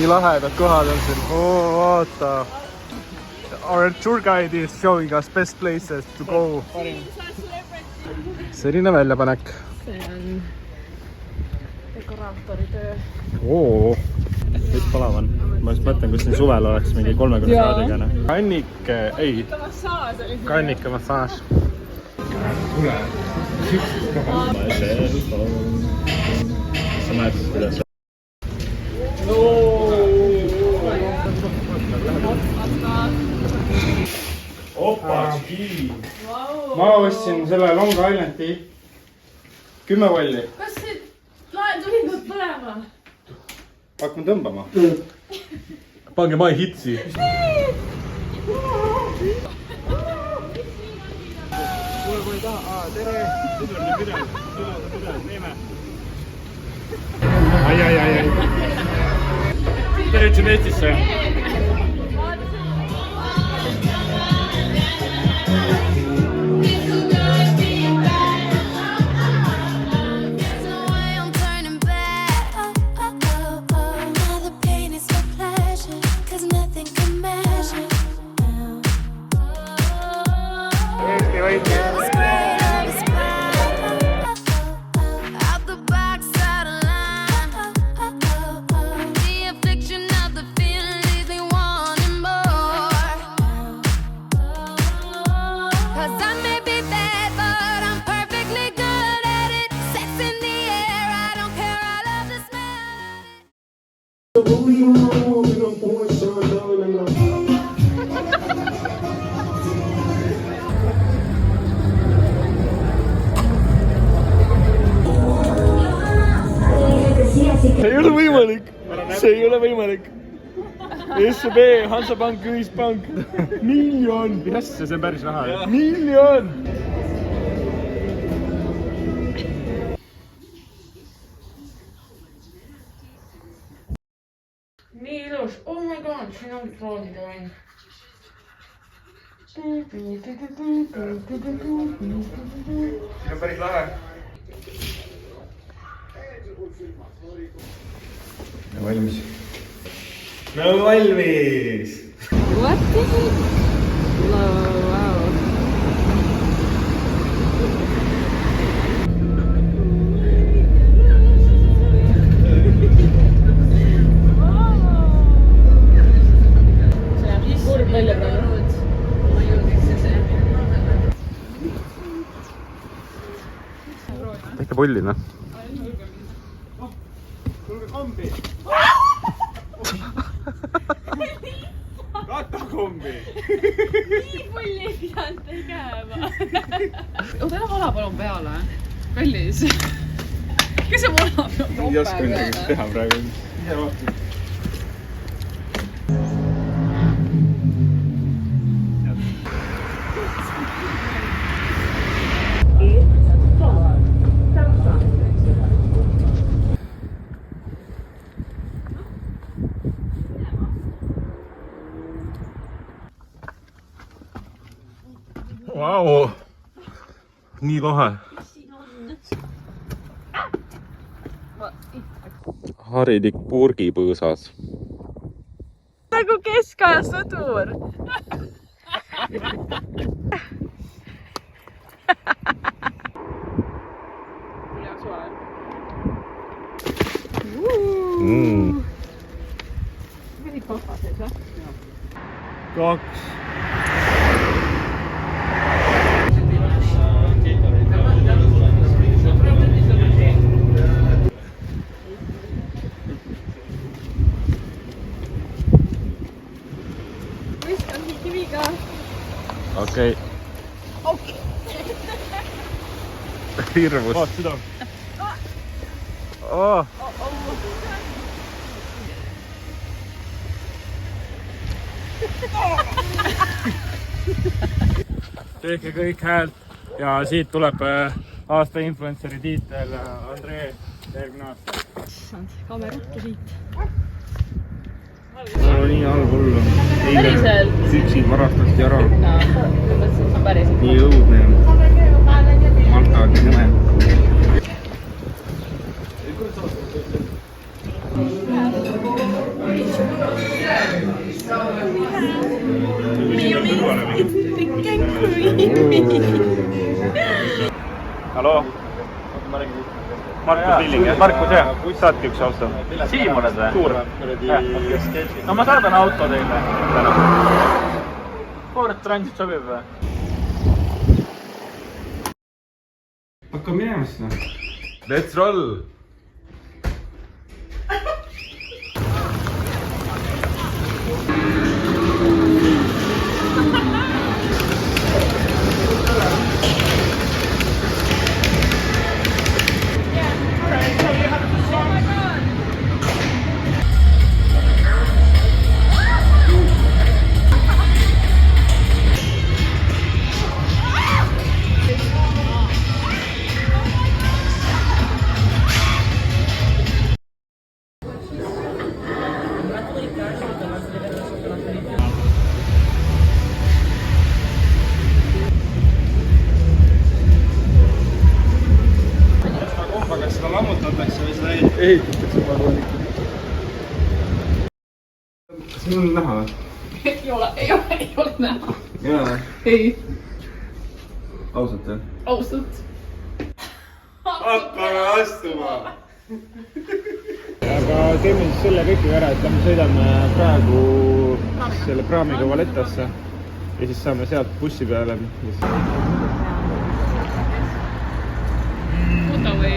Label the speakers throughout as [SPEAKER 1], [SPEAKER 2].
[SPEAKER 1] nii lahedad kohad on siin. Vaata. Our tour guide is showing us best places to go. Selline väljapanek.
[SPEAKER 2] See on dekoraatori töö.
[SPEAKER 1] Kõik palav on. Ma just mõtlen, kus siin suvel oleks mingi 30 kraadiga. Kannike, ei. Kannike massaaž. Tule. Sa näed, kuidas Opaki! Ma ostsin selle Long Islandi 10 valli.
[SPEAKER 2] Kas see laen tulid põlema?
[SPEAKER 1] Hakkame tõmbama. Pange My Hitsi. Kui ei taha, tere! Pidel, neeme. Ai. Tere üldse Eestisse. See ei ole võimalik. SEB, Hansapank, Ühispank. Miljon. Mis asja, see on päris raha. Miljon.
[SPEAKER 2] Nii ilus. Oh my god, siin on roodide mäng.
[SPEAKER 1] See on päris lahe. Ja valmis. No valmis!
[SPEAKER 2] What is it? Wow. See on kurb välja praegu.
[SPEAKER 1] Tehke pulli, noh. Tulge kombi! Katakombi!
[SPEAKER 2] Nii pulli ei pidanud tegema. Oota, ära vala palun peale. Kallis. Kes see vala peab
[SPEAKER 1] ei oska midagi teha praegu. Ise vaatad. Vau! Nii lahe. Haridik purgipõõsas.
[SPEAKER 2] Nagu keskaja sõdur.
[SPEAKER 1] Kaks. Okei. Hirmus. Vaat seda. Tehke kõik häält ja siit tuleb aasta influenceri tiitel Andree järgmine aasta.
[SPEAKER 2] Issand, kaamerukki siit.
[SPEAKER 1] Mul on nii halb olla. Eile süksid varastati ära. Nii õudne. Malta on nõme. Hallo? Markus Lilling, jah? Markus, jah. Saati üks auto. Siim oled või? Suur. No ma saadan auto teile. Ford Transit sobib või? Hakka minema sinna. Let's roll! Ehitatakse palun ikka. Kas mul on näha või?
[SPEAKER 2] Ei ole näha.
[SPEAKER 1] Ei ole või?
[SPEAKER 2] Ei.
[SPEAKER 1] Ausalt või?
[SPEAKER 2] Ausalt.
[SPEAKER 1] Hakkame astuma! Aga teeme siis selle kõik ära, et me sõidame praegu selle praamiga Vallettasse ja siis saame sealt bussi peale.
[SPEAKER 2] Puta või?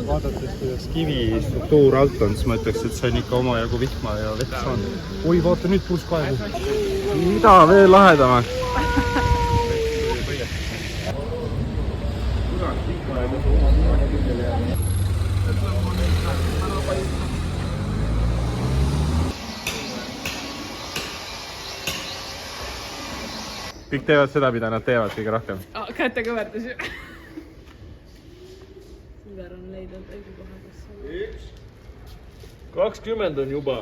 [SPEAKER 2] Vaadates, kuidas kivi struktuur alt on, siis ma ütleks, et see on ikka omajagu vihma ja vett saanud. Oi, vaata nüüd purskkaevu. Mida veel lahedamaks? Kõik teevad seda, mida nad teevad kõige rohkem. Käte kõverdas ju. Silver on leidnud õige koha, kus on. 20 on juba.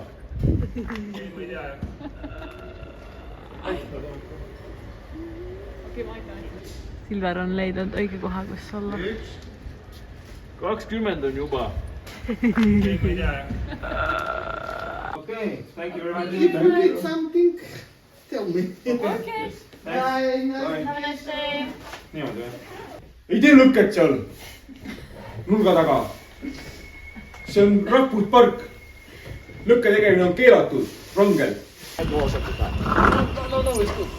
[SPEAKER 2] Silver on leidnud õige koha, kus olla. 20 on juba. Okay, thank you very much.
[SPEAKER 3] If you need something, tell me.
[SPEAKER 2] Okay.
[SPEAKER 3] Bye.
[SPEAKER 2] Have a nice day.
[SPEAKER 1] Niimoodi või? Ei tee lõket seal nurga taga. See on rahvuspark. Lõkke tegemine on keelatud, rangel. No, it's good.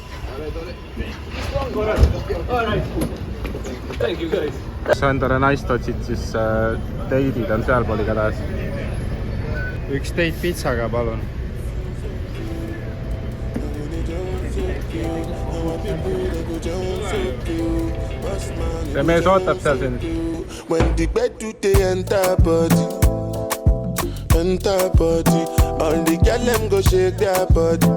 [SPEAKER 1] Thank you guys. Sa endale naist otsid, siis teidid on sealpool igatahes. Üks teid pitsaga, palun. See mees ootab seal sind.
[SPEAKER 4] When the bed do they enter body, all the girl them go shake their body,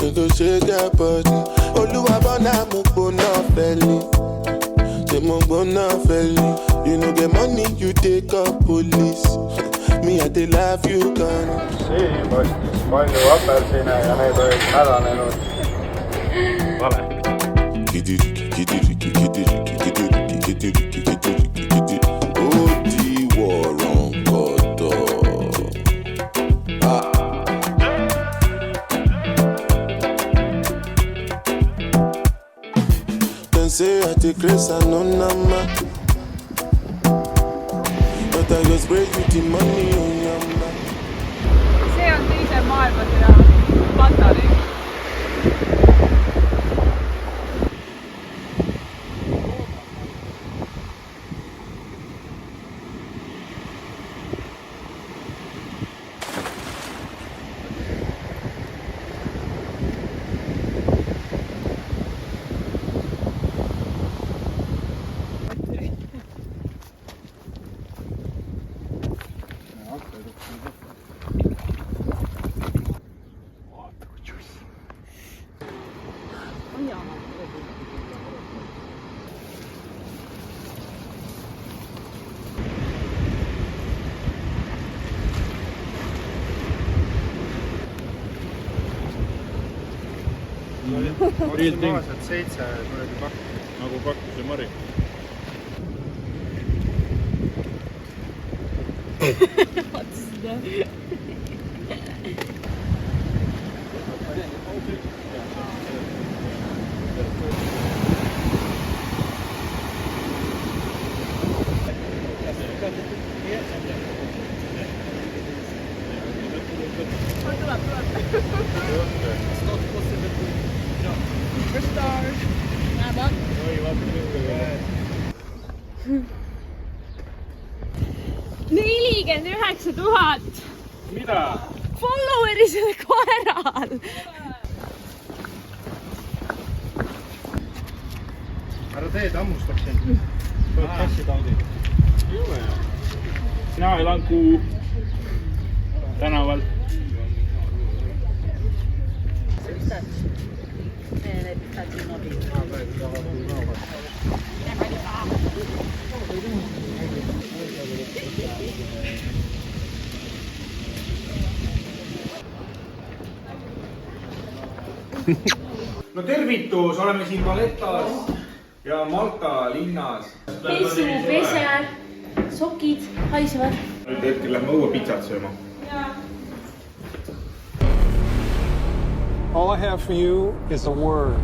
[SPEAKER 4] they go shake their body. Oluwabona mo gbona feli, say mo gbona feli. You no get money, you take up police. Me I dey love you gone.
[SPEAKER 1] Siin postis palju apelsine ja need olid hädanenud. Vale.
[SPEAKER 4] Say I take grace and no nama, but I just spray you the money on your mouth.
[SPEAKER 2] See on teise maailmasõja pantari.
[SPEAKER 3] maksimaalselt 7 kuradi pakku.
[SPEAKER 1] Nagu pakkus ja Mari.
[SPEAKER 2] Vaata seda. $49 000
[SPEAKER 1] Mida?
[SPEAKER 2] followeri selle koeral.
[SPEAKER 3] Ära tee, ta hammustab sind. Tuleb passi taudi.
[SPEAKER 1] Mina elan Kuu tänaval. No tervitus, oleme siin Valettas ja Malta linnas.
[SPEAKER 2] Pesu, pese, sokid haisevad.
[SPEAKER 1] Nüüd hetkel lähme õuepitsat sööma.
[SPEAKER 5] All I have for you is a word.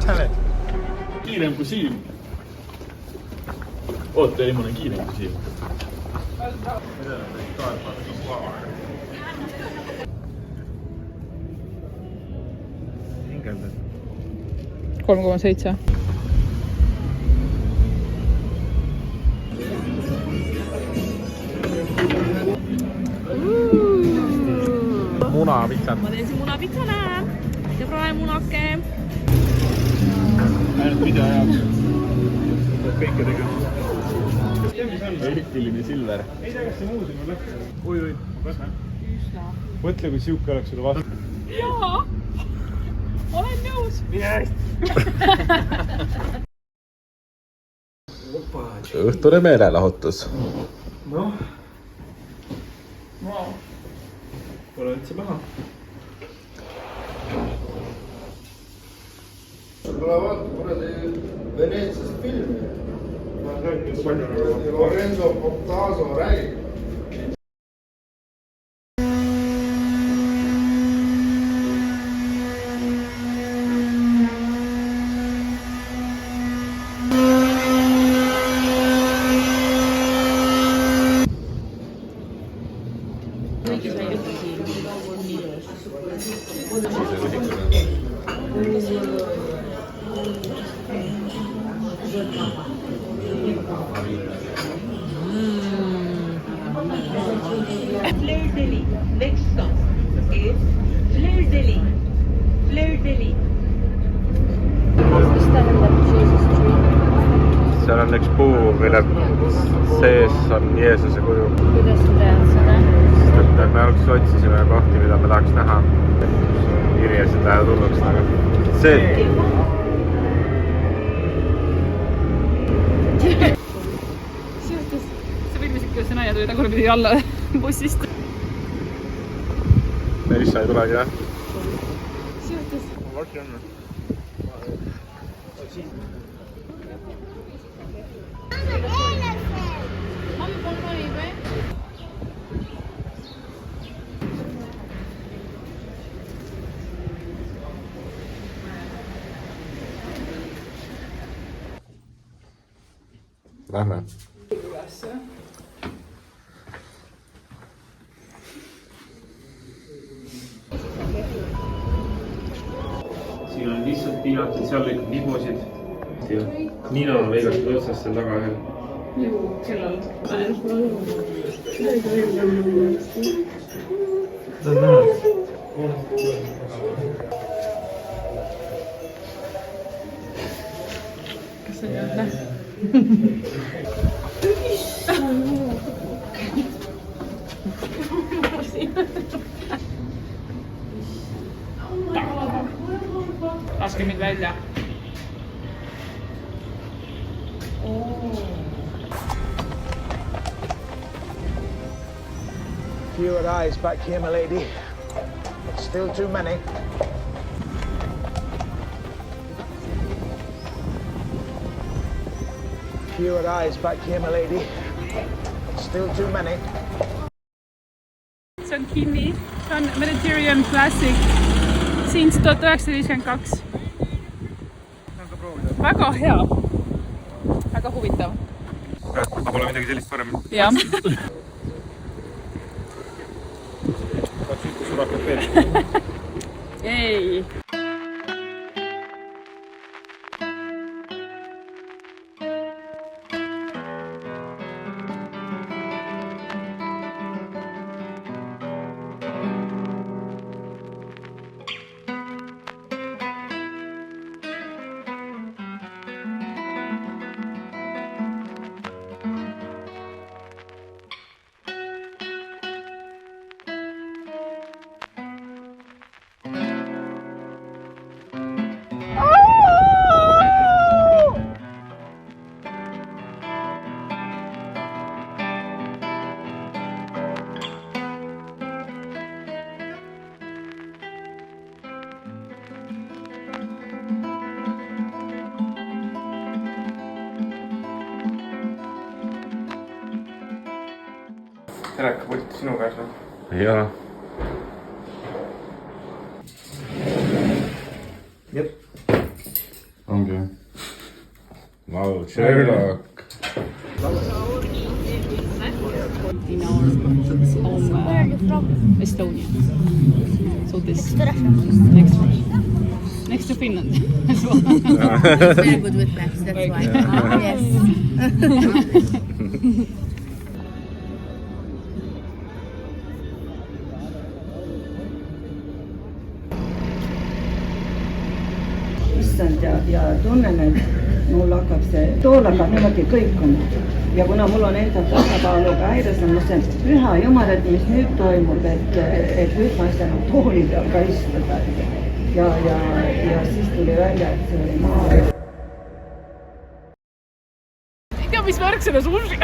[SPEAKER 5] Tell it.
[SPEAKER 1] Kiirem kui silm. Oota, ei, mul on kiirem kui silm. Hingeldad.
[SPEAKER 2] 3,7.
[SPEAKER 5] Munapitsat.
[SPEAKER 2] Ma teen siin munapitsale. Ja praegu munake.
[SPEAKER 1] Ainult video jaoks. Kõike tegema. Eepiline Silver. Ei tea, kas see muuseumi läks. Oi, kas näe? Mõtle, kui siuke oleks sulle vastu.
[SPEAKER 2] Jaa. Olen nõus.
[SPEAKER 6] Õhtune meelelahutus.
[SPEAKER 1] Noh. Pole üldse paha.
[SPEAKER 3] Tule vaata, kuradi Veneetsiast filmi. Lorenzo Portaso räägib.
[SPEAKER 7] Fleur-de-lis. Next stop is Fleur-de-lis. Fleur-de-lis.
[SPEAKER 2] Mis tähendab Jesus Tree?
[SPEAKER 6] Seal on üks puu, mille sees on Jeesuse kuju.
[SPEAKER 2] Kuidas sa tead seda?
[SPEAKER 6] Sest et me alguses otsisime kohti, mida me tahaks näha. Inimesed lähevad hulluks nagu. See.
[SPEAKER 2] Seotas. Sa võid isegi see naia tuli tagurpidi alla bussist.
[SPEAKER 6] Melissa ei tulegi, jah?
[SPEAKER 2] Seotas.
[SPEAKER 1] Varsti on.
[SPEAKER 2] Mamma pole nali või?
[SPEAKER 6] Lähme.
[SPEAKER 1] Siin on lihtsalt piiratud, seal lõikab libusid. Nina on lõigatud otsast seal taga ühel.
[SPEAKER 2] Ju, kellal? Kas sa tead näha? Laske mind välja.
[SPEAKER 5] Few eyes back here, my lady. Still too many. Fewer eyes back here, my lady. Still too many.
[SPEAKER 2] See on kinni, see on Mediterranean Classic since 1952. Väga hea, väga huvitav.
[SPEAKER 6] Ma pole midagi sellist varem.
[SPEAKER 2] Jah. Ei.
[SPEAKER 6] Telekapult sinu käes või? Jaa. Jep. Ongi. Wow, Sherlock.
[SPEAKER 2] In our home Estonia. So this next to Finland as well.
[SPEAKER 8] Very good with maps, that's why. Yes.
[SPEAKER 9] issand ja tunnen, et mul hakkab see tool hakkab niimoodi kõikuma ja kuna mul on enda tasakaaluga häires, on see püha jumal, et mis nüüd toimub, et nüüd ma ei saa enam tooli peal ka istuda ja siis tuli välja, et see oli maa.
[SPEAKER 2] Ei tea, mis värk selle sushi